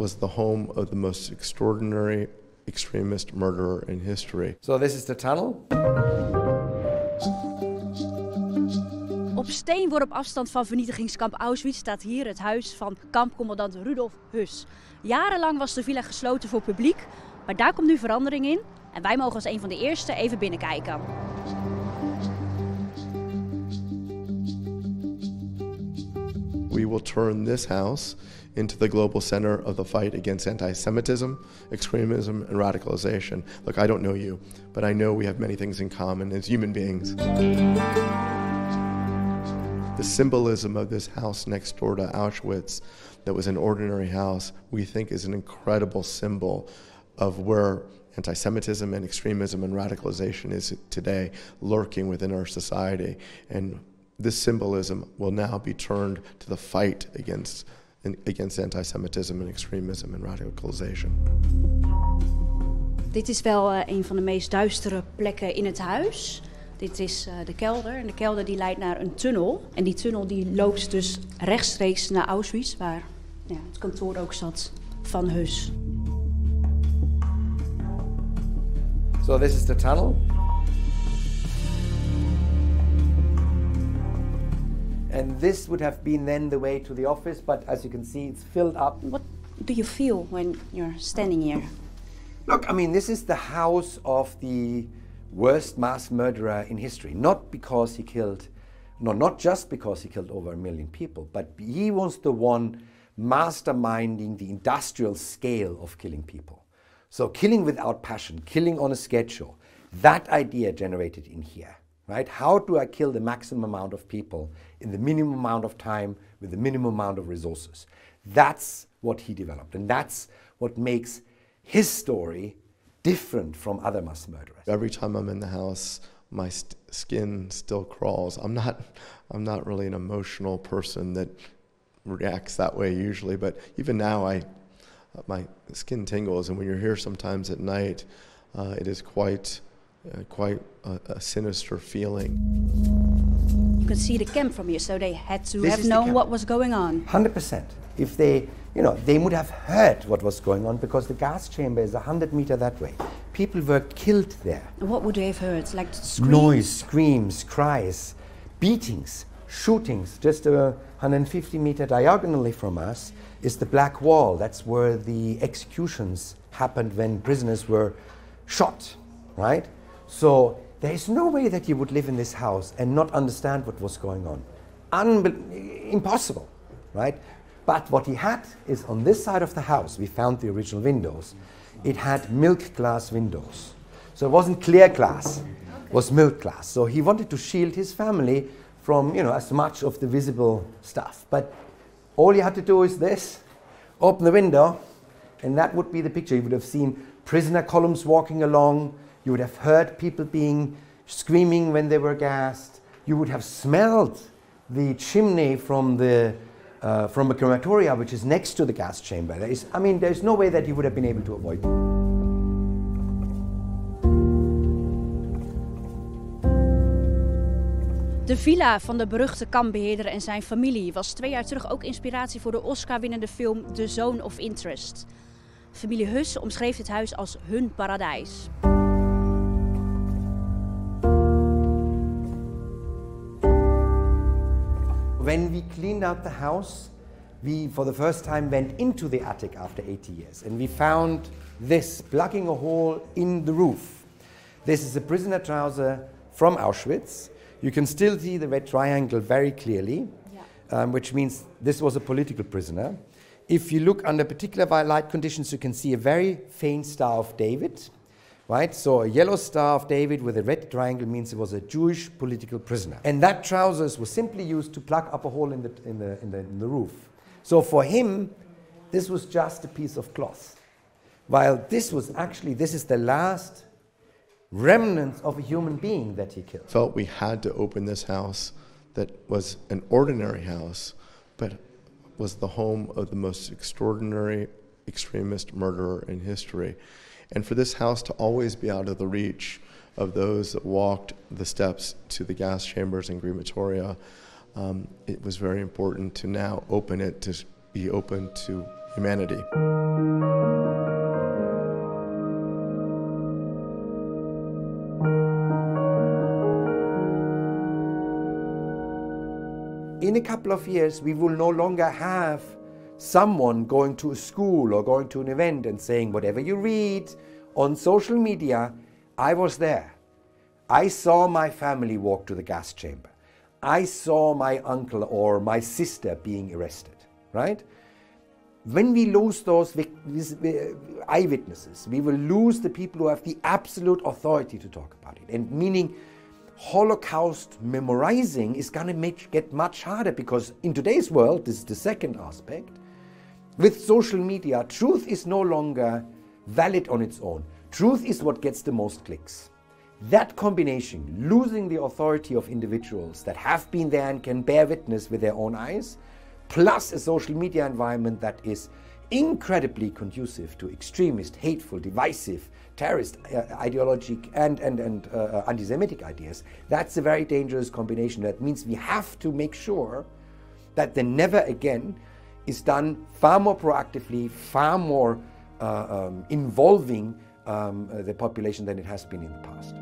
was the home of the most extraordinary extremist murderer in history. So this is the tunnel. Op steenworp afstand van vernietigingskamp Auschwitz staat hier het huis van kampcommandant Rudolf Höss. Jarenlang was de villa gesloten voor publiek, maar daar komt nu verandering in. En wij mogen als een van de eerste even binnenkijken. We will turn this house into the global center of the fight against anti-Semitism, extremism, and radicalization. Look, I don't know you, but I know we have many things in common as human beings. The symbolism of this house next door to Auschwitz, that was an ordinary house, we think is an incredible symbol of where anti-Semitism and extremism and radicalization is today, lurking within our society. And this symbolism will now be turned to the fight against anti-Semitism and extremism and radicalization. Dit is wel een van de meest duistere plekken in het huis. Dit is de kelder en de kelder die leidt naar een tunnel. En die tunnel die loopt dus rechtstreeks naar Auschwitz, waar het kantoor ook zat van Höss. So this is the tunnel. And this would have been then the way to the office, but as you can see, it's filled up. What do you feel when you're standing here? Look, I mean, this is the house of the worst mass murderer in history. Not just because he killed over 1 million people, but he was the one masterminding the industrial scale of killing people. So killing without passion, killing on a schedule, that idea generated in here. Right? How do I kill the maximum amount of people in the minimum amount of time with the minimum amount of resources? That's what he developed, and that's what makes his story different from other mass murderers. Every time I'm in the house, my skin still crawls. I'm not really an emotional person that reacts that way usually, but even now my skin tingles, and when you're here sometimes at night, it is quite a sinister feeling. You can see the camp from here, so they had to have known what was going on. 100%. If they would have heard what was going on, because the gas chamber is 100 meters that way. People were killed there. And what would they have heard? Like screams? Noise, screams, cries, beatings, shootings. Just 150 meters diagonally from us is the Black Wall. That's where the executions happened when prisoners were shot, right? So there is no way that you would live in this house and not understand what was going on. Impossible, right? But what he had is on this side of the house, we found the original windows. It had milk glass windows. So it wasn't clear glass, it was milk glass. So he wanted to shield his family from, as much of the visible stuff. But all you had to do is this, open the window, and that would be the picture. You would have seen prisoner columns walking along. You would have heard people screaming when they were gassed. You would have smelled the chimney from a crematoria, which is next to the gas chamber. There's no way that you would have been able to avoid it. De villa van de beruchte kampbeheerder en zijn familie was 2 jaar terug ook inspiratie voor de Oscar-winnende film The Zone of Interest. Familie Höss omschreef dit huis als hun paradijs. When we cleaned out the house, we for the first time went into the attic after 80 years, and we found this plugging a hole in the roof. This is a prisoner trouser from Auschwitz. You can still see the red triangle very clearly, which means this was a political prisoner. If you look under particular light conditions, you can see a very faint Star of David. Right? So a yellow Star of David with a red triangle means it was a Jewish political prisoner. And that trousers was simply used to plug up a hole in the roof. So for him, this was just a piece of cloth. While this is the last remnants of a human being that he killed. Felt we had to open this house that was an ordinary house, but was the home of the most extraordinary extremist murderer in history. And for this house to always be out of the reach of those that walked the steps to the gas chambers and crematoria, it was very important to now open it, to be open to humanity. In a couple of years, we will no longer have someone going to a school or going to an event and saying, whatever you read on social media, I was there. I saw my family walk to the gas chamber. I saw my uncle or my sister being arrested, right? When we lose those eyewitnesses, we will lose the people who have the absolute authority to talk about it. And meaning Holocaust memorizing is going to get much harder, because in today's world, this is the second aspect, with social media, truth is no longer valid on its own. Truth is what gets the most clicks. That combination, losing the authority of individuals that have been there and can bear witness with their own eyes, plus a social media environment that is incredibly conducive to extremist, hateful, divisive, terrorist ideology and anti-Semitic ideas, that's a very dangerous combination. That means we have to make sure that the never again is done far more proactively, far more involving the population than it has been in the past.